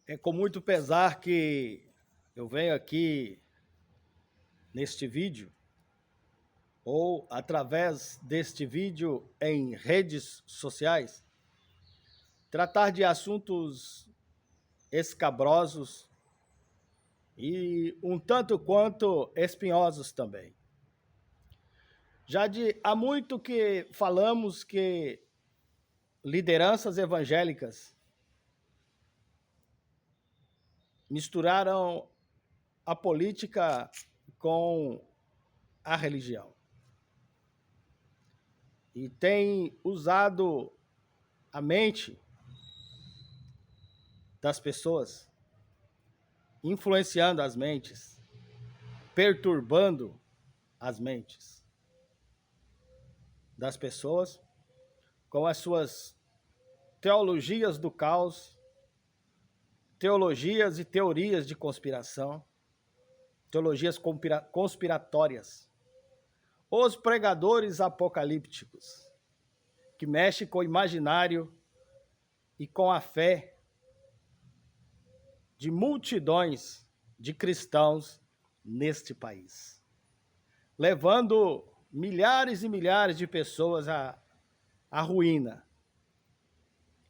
É com muito pesar que eu venho aqui neste vídeo, ou através deste vídeo em redes sociais, tratar de assuntos escabrosos e um tanto quanto espinhosos também. Há muito que falamos que lideranças evangélicas misturaram a política com a religião. E tem usado a mente das pessoas, influenciando as mentes, perturbando as mentes das pessoas com as suas teologias do caos, teologias e teorias de conspiração, teologias conspiratórias. Os pregadores apocalípticos, que mexem com o imaginário e com a fé de multidões de cristãos neste país, levando milhares e milhares de pessoas à ruína.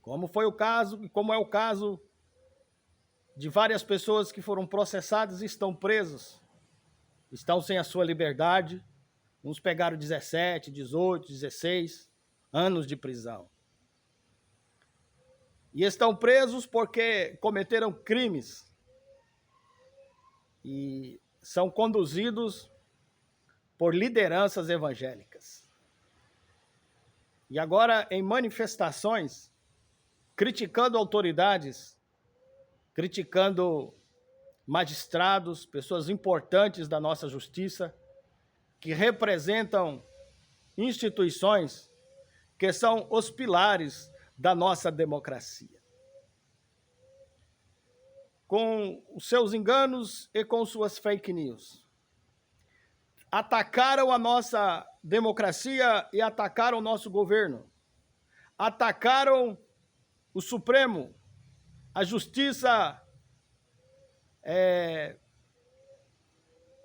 Como é o caso de várias pessoas que foram processadas e estão presos, estão sem a sua liberdade. Uns pegaram 17, 18, 16 anos de prisão. E estão presos porque cometeram crimes e são conduzidos por lideranças evangélicas. E agora, em manifestações, criticando autoridades, criticando magistrados, pessoas importantes da nossa justiça, que representam instituições que são os pilares da nossa democracia. Com os seus enganos e com suas fake news, atacaram a nossa democracia e atacaram o nosso governo. Atacaram o Supremo, a Justiça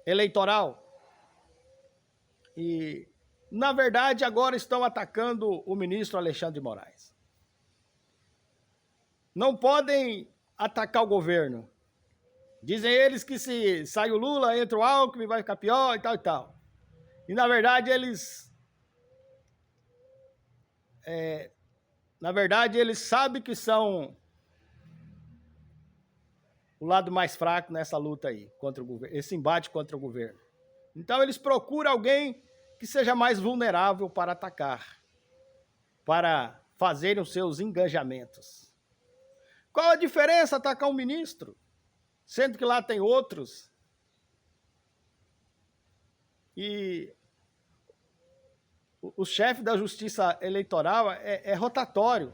Eleitoral. E, na verdade, agora estão atacando o ministro Alexandre de Moraes. Não podem atacar o governo. Dizem eles que se sai o Lula, entra o Alckmin, vai ficar pior e tal e tal. E, na verdade, eles sabem que são o lado mais fraco nessa luta aí, contra o governo, esse embate contra o governo. Então, eles procuram alguém que seja mais vulnerável para atacar, para fazerem os seus engajamentos. Qual a diferença atacar um ministro, sendo que lá tem outros? E o chefe da Justiça Eleitoral é rotatório,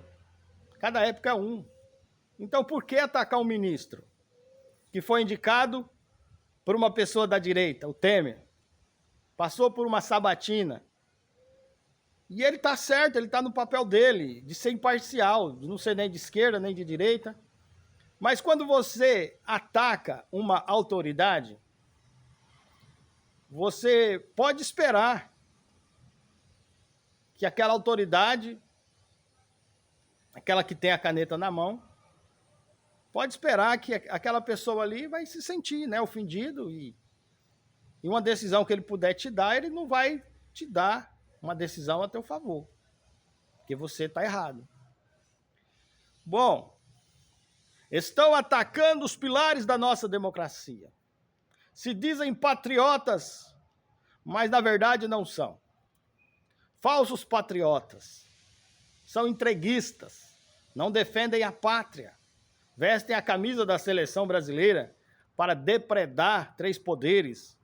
cada época é um. Então, por que atacar um ministro que foi indicado por uma pessoa da direita, o Temer? Passou por uma sabatina. E ele está certo, ele está no papel dele, de ser imparcial, de não ser nem de esquerda, nem de direita. Mas quando você ataca uma autoridade, você pode esperar que aquela autoridade, aquela que tem a caneta na mão, pode esperar que aquela pessoa ali vai se sentir, né, ofendido e uma decisão que ele puder te dar, ele não vai te dar uma decisão a teu favor, porque você está errado. Bom, estão atacando os pilares da nossa democracia. Se dizem patriotas, mas na verdade não são. Falsos patriotas. São entreguistas, não defendem a pátria. Vestem a camisa da seleção brasileira para depredar três poderes.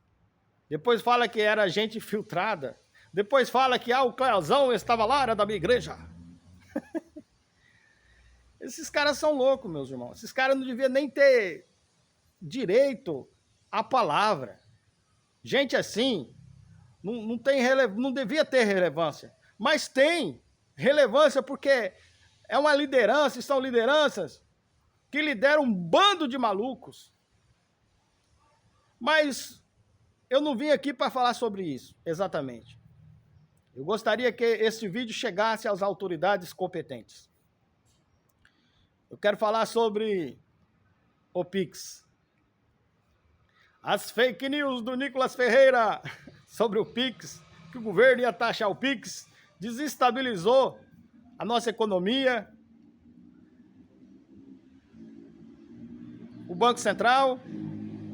Depois fala que era gente filtrada. Depois fala que o Cleozão estava lá, era da minha igreja. Esses caras são loucos, meus irmãos. Esses caras não deviam nem ter direito à palavra. Gente assim não devia ter relevância. Mas tem relevância porque é uma liderança, são lideranças que lidera um bando de malucos. Mas eu não vim aqui para falar sobre isso, exatamente. Eu gostaria que este vídeo chegasse às autoridades competentes. Eu quero falar sobre o Pix. As fake news do Nicolas Ferreira sobre o Pix, que o governo ia taxar o Pix, desestabilizou a nossa economia, o Banco Central,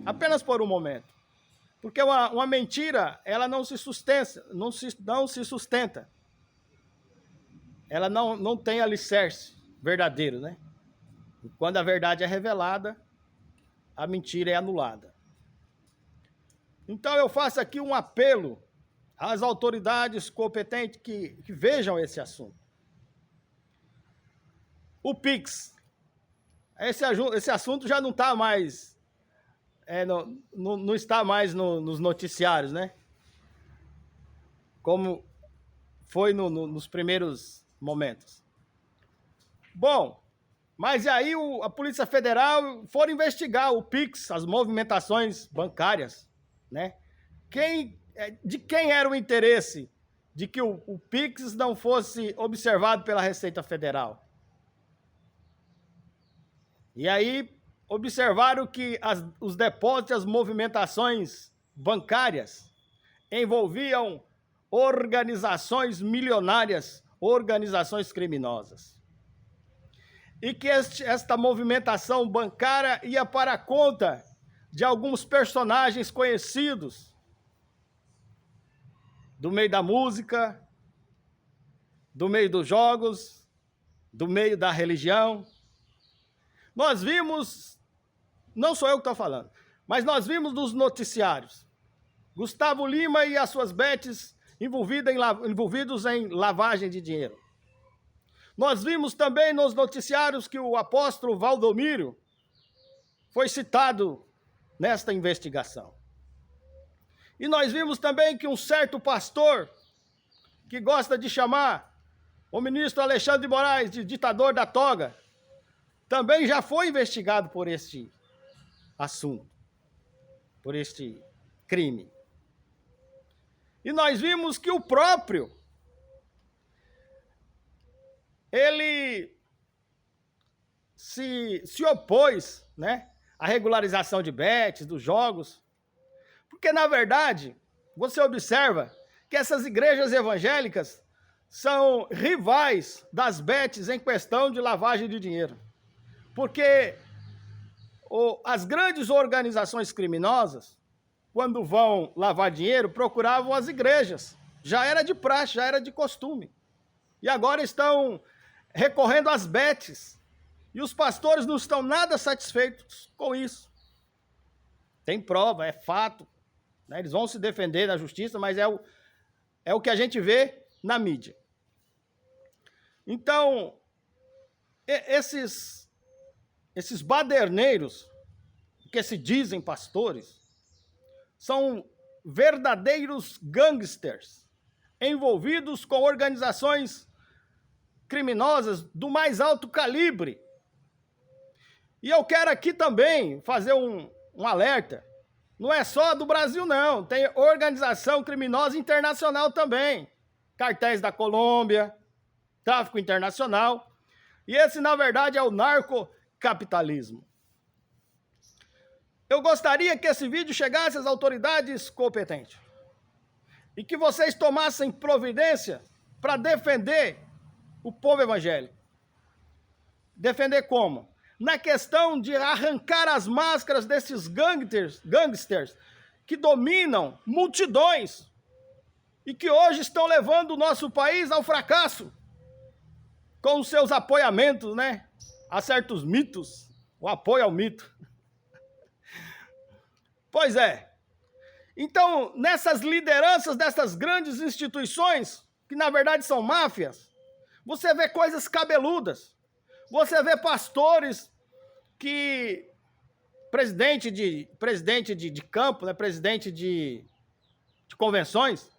apenas por um momento. Porque uma mentira, ela não se sustenta, não se sustenta. Ela não tem alicerce verdadeiro, né? E quando a verdade é revelada, a mentira é anulada. Então eu faço aqui um apelo às autoridades competentes que vejam esse assunto. O Pix, esse assunto já não está mais, não está mais nos noticiários, né? Como foi nos primeiros momentos. Bom, mas aí a Polícia Federal for investigar o Pix, as movimentações bancárias, né? De quem era o interesse de que o Pix não fosse observado pela Receita Federal? E aí observaram que os depósitos e as movimentações bancárias envolviam organizações milionárias, organizações criminosas. E que esta movimentação bancária ia para a conta de alguns personagens conhecidos do meio da música, do meio dos jogos, do meio da religião. Nós vimos, não sou eu que estou falando, mas nós vimos nos noticiários, Gustavo Lima e as suas bets envolvidos em lavagem de dinheiro. Nós vimos também nos noticiários que o apóstolo Valdomiro foi citado nesta investigação. E nós vimos também que um certo pastor, que gosta de chamar o ministro Alexandre de Moraes de ditador da toga, também já foi investigado por este assunto, por este crime. E nós vimos que o próprio, ele se opôs, né, à regularização de bets, dos jogos, porque, na verdade, você observa que essas igrejas evangélicas são rivais das bets em questão de lavagem de dinheiro. Porque as grandes organizações criminosas, quando vão lavar dinheiro, procuravam as igrejas. Já era de praxe, já era de costume. E agora estão recorrendo às bets. E os pastores não estão nada satisfeitos com isso. Tem prova, é fato, né? Eles vão se defender na justiça, mas é o que a gente vê na mídia. Então, esses baderneiros, que se dizem pastores, são verdadeiros gangsters, envolvidos com organizações criminosas do mais alto calibre. E eu quero aqui também fazer um alerta. Não é só do Brasil, não. Tem organização criminosa internacional também. Cartéis da Colômbia, tráfico internacional. E esse, na verdade, é o narcocapitalismo. Eu gostaria que esse vídeo chegasse às autoridades competentes. E que vocês tomassem providência para defender o povo evangélico. Defender como? Na questão de arrancar as máscaras desses gangsters que dominam multidões e que hoje estão levando o nosso país ao fracasso com os seus apoiamentos, né, a certos mitos, o apoio ao mito. Pois é. Então, nessas lideranças dessas grandes instituições, que na verdade são máfias, você vê coisas cabeludas. Você vê pastores que, presidente de campo, né, presidente de convenções,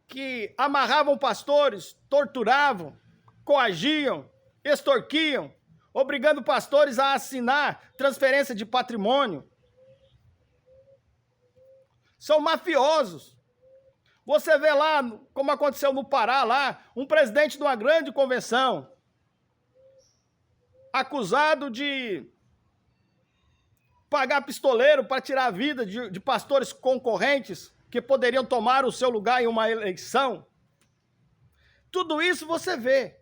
que amarravam pastores, torturavam, coagiam, extorquiam, obrigando pastores a assinar transferência de patrimônio. São mafiosos. Você vê lá, como aconteceu no Pará, lá, um presidente de uma grande convenção, acusado de pagar pistoleiro para tirar a vida de pastores concorrentes que poderiam tomar o seu lugar em uma eleição. Tudo isso você vê.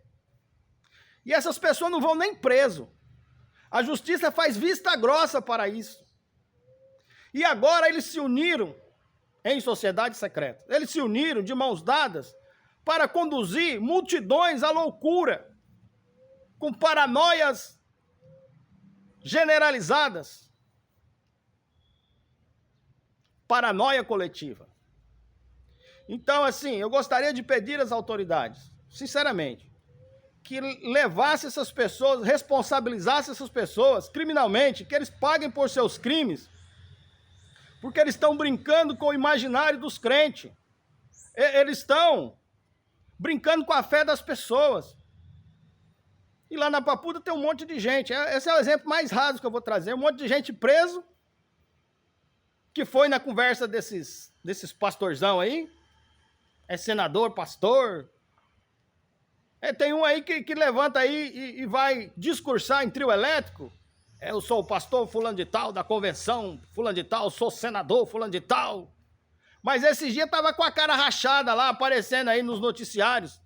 E essas pessoas não vão nem preso. A justiça faz vista grossa para isso. E agora eles se uniram em sociedade secreta. Eles se uniram de mãos dadas para conduzir multidões à loucura, com paranoias generalizadas. Paranoia coletiva. Então, assim, eu gostaria de pedir às autoridades, sinceramente, que levasse essas pessoas, responsabilizasse essas pessoas criminalmente, que eles paguem por seus crimes, porque eles estão brincando com o imaginário dos crentes. Eles estão brincando com a fé das pessoas. E lá na Papuda tem um monte de gente. Esse é o exemplo mais raso que eu vou trazer. Um monte de gente preso, que foi na conversa desses pastorzão aí. É senador, pastor. Tem um aí que levanta aí e vai discursar em trio elétrico. Eu sou o pastor fulano de tal, da convenção fulano de tal, sou senador fulano de tal. Mas esses dias tava com a cara rachada lá, aparecendo aí nos noticiários.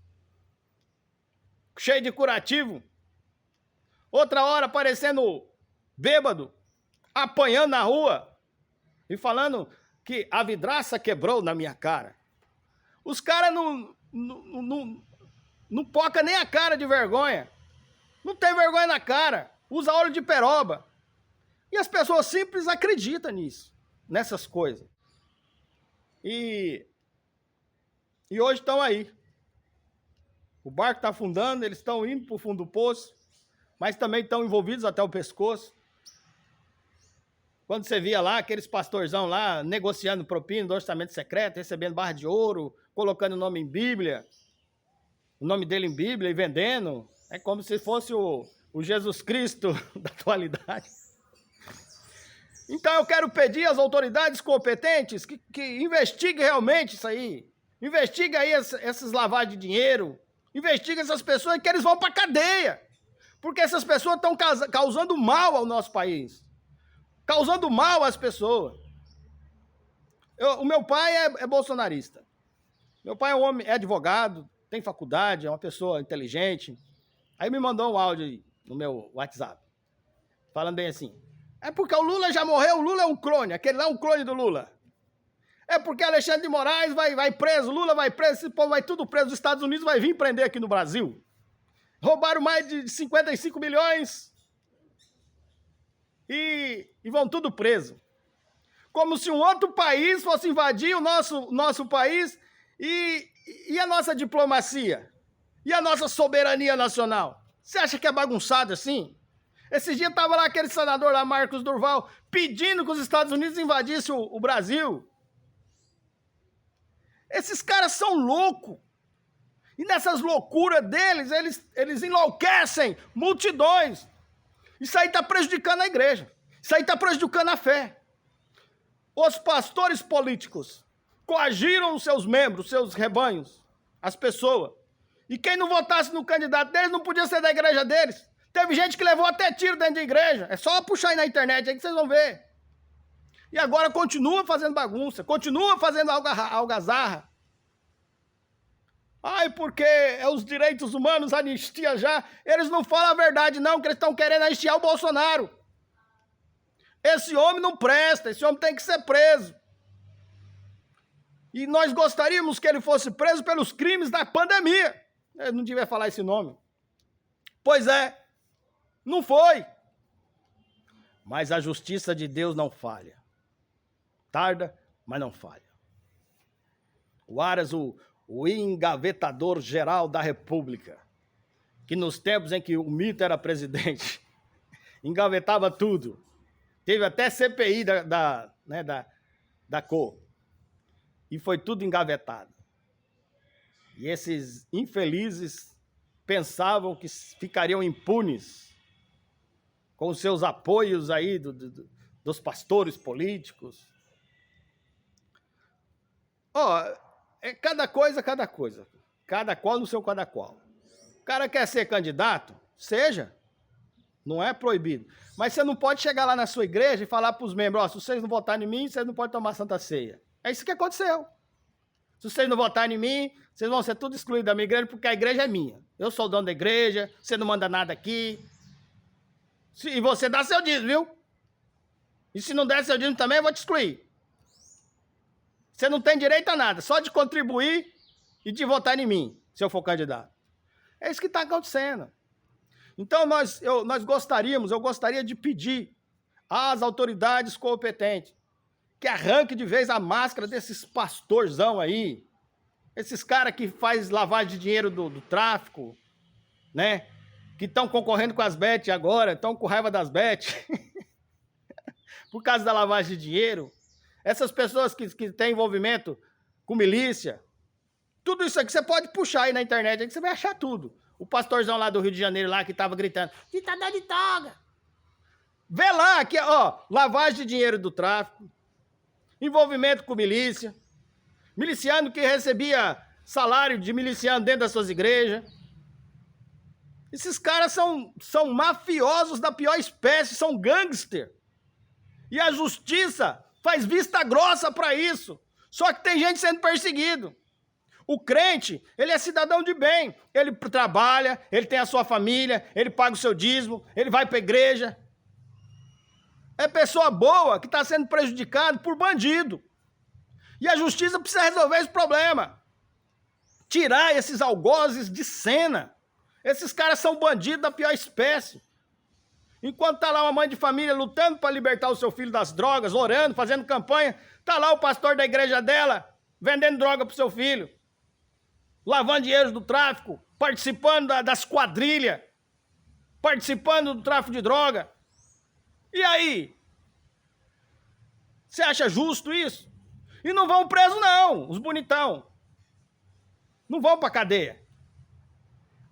Cheio de curativo. Outra hora aparecendo bêbado, apanhando na rua. E falando que a vidraça quebrou na minha cara. Os caras não poca nem a cara de vergonha. Não tem vergonha na cara. Usa óleo de peroba. E as pessoas simples acreditam nisso. Nessas coisas. E hoje estão aí. O barco está afundando, eles estão indo para o fundo do poço. Mas também estão envolvidos até o pescoço. Quando você via lá, aqueles pastorzão lá, negociando propina do orçamento secreto, recebendo barra de ouro, colocando o nome em Bíblia, o nome dele em Bíblia e vendendo, é como se fosse o Jesus Cristo da atualidade. Então eu quero pedir às autoridades competentes que investiguem realmente isso aí. Investiguem aí essas lavagens de dinheiro, investiguem essas pessoas que eles vão para a cadeia. Porque essas pessoas estão causando mal ao nosso país. Causando mal às pessoas. O meu pai é bolsonarista. Meu pai é um homem, é advogado, tem faculdade, é uma pessoa inteligente. Aí me mandou um áudio aí no meu WhatsApp, falando bem assim, é porque o Lula já morreu, o Lula é um clone, aquele lá é um clone do Lula. É porque Alexandre de Moraes vai preso, Lula vai preso, esse povo vai tudo preso, os Estados Unidos vai vir prender aqui no Brasil. Roubaram mais de 55 milhões e vão tudo preso. Como se um outro país fosse invadir o nosso país e a nossa diplomacia, e a nossa soberania nacional. Você acha que é bagunçado assim? Esse dia estava lá aquele senador lá, Marcos Durval, pedindo que os Estados Unidos invadissem o Brasil. Esses caras são loucos. E nessas loucuras deles, eles enlouquecem multidões. Isso aí está prejudicando a igreja. Isso aí está prejudicando a fé. Os pastores políticos coagiram os seus membros, seus rebanhos, as pessoas. E quem não votasse no candidato deles não podia ser da igreja deles. Teve gente que levou até tiro dentro da igreja. É só puxar aí na internet aí que vocês vão ver. E agora continua fazendo bagunça, continua fazendo algazarra. Ai, porque é os direitos humanos, anistia já. Eles não falam a verdade não, que eles estão querendo anistiar o Bolsonaro. Esse homem não presta, esse homem tem que ser preso. E nós gostaríamos que ele fosse preso pelos crimes da pandemia. Eu não devia falar esse nome. Pois é, não foi. Mas a justiça de Deus não falha. Tarda, mas não falha. O Aras, o engavetador geral da República, que nos tempos em que o Mito era presidente, engavetava tudo. Teve até CPI da cor. E foi tudo engavetado. E esses infelizes pensavam que ficariam impunes. com os seus apoios aí dos pastores políticos. É cada coisa, cada coisa. Cada qual no seu cada qual. O cara quer ser candidato? Seja. Não é proibido. Mas você não pode chegar lá na sua igreja e falar para os membros, se vocês não votarem em mim, vocês não podem tomar Santa Ceia. É isso que aconteceu. Se vocês não votarem em mim, vocês vão ser tudo excluídos da minha igreja, porque a igreja é minha. Eu sou o dono da igreja, você não manda nada aqui. E você dá seu dízimo, viu? E se não der seu dízimo também, eu vou te excluir. Você não tem direito a nada, só de contribuir e de votar em mim, se eu for candidato. É isso que está acontecendo. Então, eu gostaria de pedir às autoridades competentes que arranque de vez a máscara desses pastorzão aí, esses caras que faz lavagem de dinheiro do tráfico, né? Que estão concorrendo com as bet agora, estão com raiva das bet, por causa da lavagem de dinheiro. Essas pessoas que têm envolvimento com milícia, tudo isso aqui você pode puxar aí na internet, aí que você vai achar tudo. O pastorzão lá do Rio de Janeiro lá que estava gritando, ditador de toga. Vê lá, aqui, lavagem de dinheiro do tráfico, envolvimento com milícia, miliciano que recebia salário de miliciano dentro das suas igrejas. Esses caras são mafiosos da pior espécie, são gangster. E a justiça faz vista grossa para isso. Só que tem gente sendo perseguido. O crente, ele é cidadão de bem. Ele trabalha, ele tem a sua família, ele paga o seu dízimo, ele vai para a igreja. É pessoa boa que está sendo prejudicado por bandido. E a justiça precisa resolver esse problema. Tirar esses algozes de cena. Esses caras são bandidos da pior espécie. Enquanto está lá uma mãe de família lutando para libertar o seu filho das drogas, orando, fazendo campanha, está lá o pastor da igreja dela vendendo droga para o seu filho, lavando dinheiro do tráfico, participando das quadrilhas, participando do tráfico de droga. E aí? Você acha justo isso? E não vão presos não, os bonitão. Não vão para cadeia.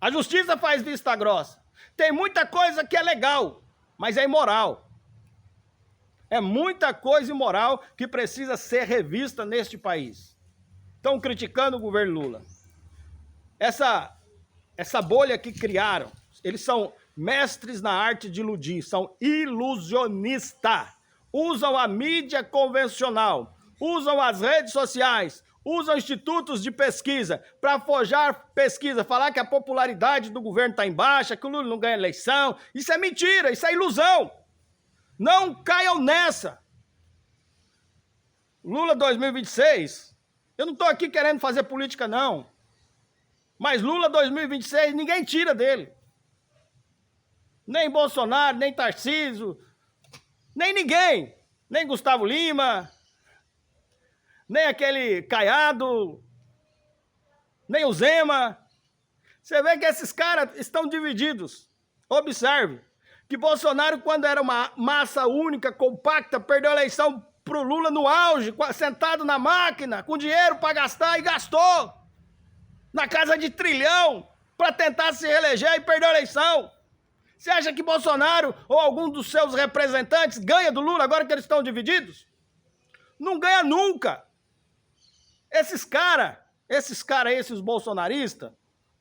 A justiça faz vista grossa. Tem muita coisa que é legal, mas é imoral. É muita coisa imoral que precisa ser revista neste país. Estão criticando o governo Lula. Essa bolha que criaram, eles são mestres na arte de iludir, são ilusionistas. Usam a mídia convencional, usam as redes sociais, usam institutos de pesquisa para forjar pesquisa, falar que a popularidade do governo está em baixa, que o Lula não ganha eleição. Isso é mentira, isso é ilusão. Não caiam nessa. Lula 2026, eu não estou aqui querendo fazer política não, mas Lula 2026 ninguém tira dele. Nem Bolsonaro, nem Tarcísio, nem ninguém, nem Gustavo Lima, nem aquele Caiado, nem o Zema. Você vê que esses caras estão divididos. Observe que Bolsonaro, quando era uma massa única, compacta, perdeu a eleição pro Lula no auge, sentado na máquina, com dinheiro para gastar, e gastou na casa de 1 trilhão para tentar se reeleger e perdeu a eleição. Você acha que Bolsonaro ou algum dos seus representantes ganha do Lula agora que eles estão divididos? Não ganha nunca. Esses os bolsonaristas,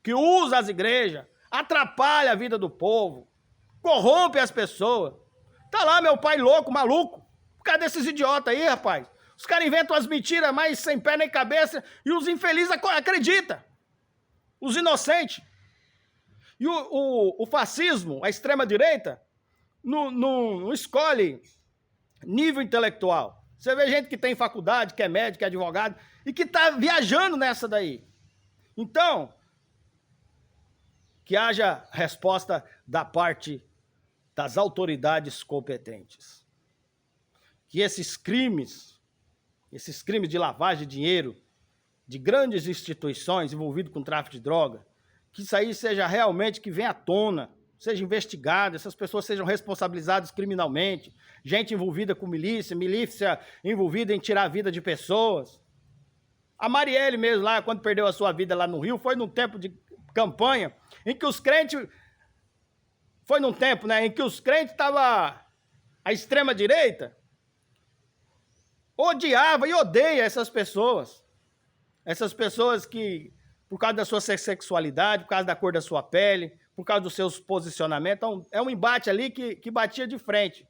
que usam as igrejas, atrapalham a vida do povo, corrompem as pessoas. Tá lá meu pai louco, maluco. Cadê esses idiotas aí, rapaz? Os caras inventam as mentiras mais sem pé nem cabeça e os infelizes acreditam. Os inocentes. E o fascismo, a extrema-direita, não escolhe nível intelectual. Você vê gente que tem faculdade, que é médico, que é advogado, e que está viajando nessa daí. Então, que haja resposta da parte das autoridades competentes. Que esses crimes de lavagem de dinheiro, de grandes instituições envolvidas com tráfico de droga, que isso aí seja realmente, que venha à tona, seja investigado, essas pessoas sejam responsabilizadas criminalmente, gente envolvida com milícia envolvida em tirar a vida de pessoas. A Marielle mesmo lá, quando perdeu a sua vida lá no Rio, foi num tempo de campanha em que os crentes foi num tempo, né, em que os crentes estavam, a extrema-direita odiava e odeia essas pessoas que, por causa da sua sexualidade, por causa da cor da sua pele, por causa dos seus posicionamentos, então, é um embate ali que batia de frente.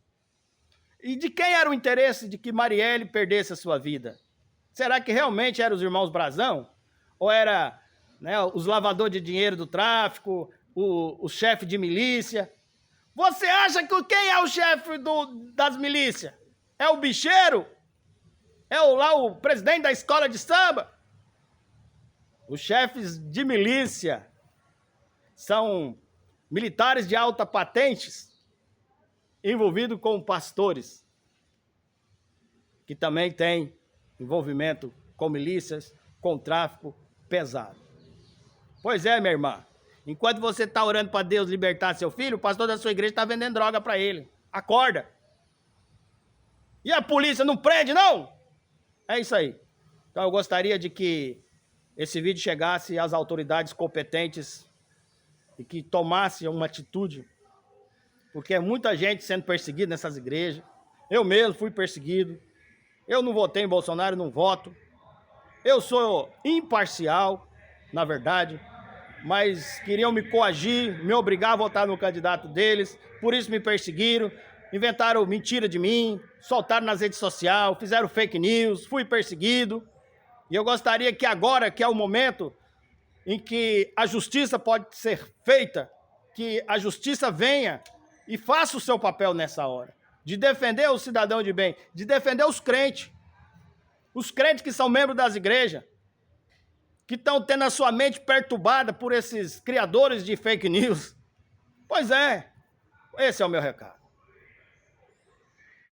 E de quem era o interesse de que Marielle perdesse a sua vida? Será que realmente eram os irmãos Brazão? Ou era, né, os lavadores de dinheiro do tráfico, o chefe de milícia? Você acha que quem é o chefe das milícias? É o bicheiro? É o presidente da escola de samba? Os chefes de milícia são militares de alta patentes envolvidos com pastores, que também têm envolvimento com milícias, com tráfico pesado. Pois é, minha irmã. Enquanto você está orando para Deus libertar seu filho, o pastor da sua igreja está vendendo droga para ele. Acorda. E a polícia não prende, não? É isso aí. Então eu gostaria de que esse vídeo chegasse às autoridades competentes e que tomasse uma atitude, porque é muita gente sendo perseguida nessas igrejas. Eu mesmo fui perseguido. Eu não votei em Bolsonaro, não voto. Eu sou imparcial, na verdade, mas queriam me coagir, me obrigar a votar no candidato deles, por isso me perseguiram, inventaram mentira de mim, soltaram nas redes sociais, fizeram fake news, fui perseguido. E eu gostaria que agora, que é o momento em que a justiça pode ser feita, que a justiça venha e faça o seu papel nessa hora, de defender o cidadão de bem, de defender os crentes que são membros das igrejas, que estão tendo a sua mente perturbada por esses criadores de fake news. Pois é, esse é o meu recado.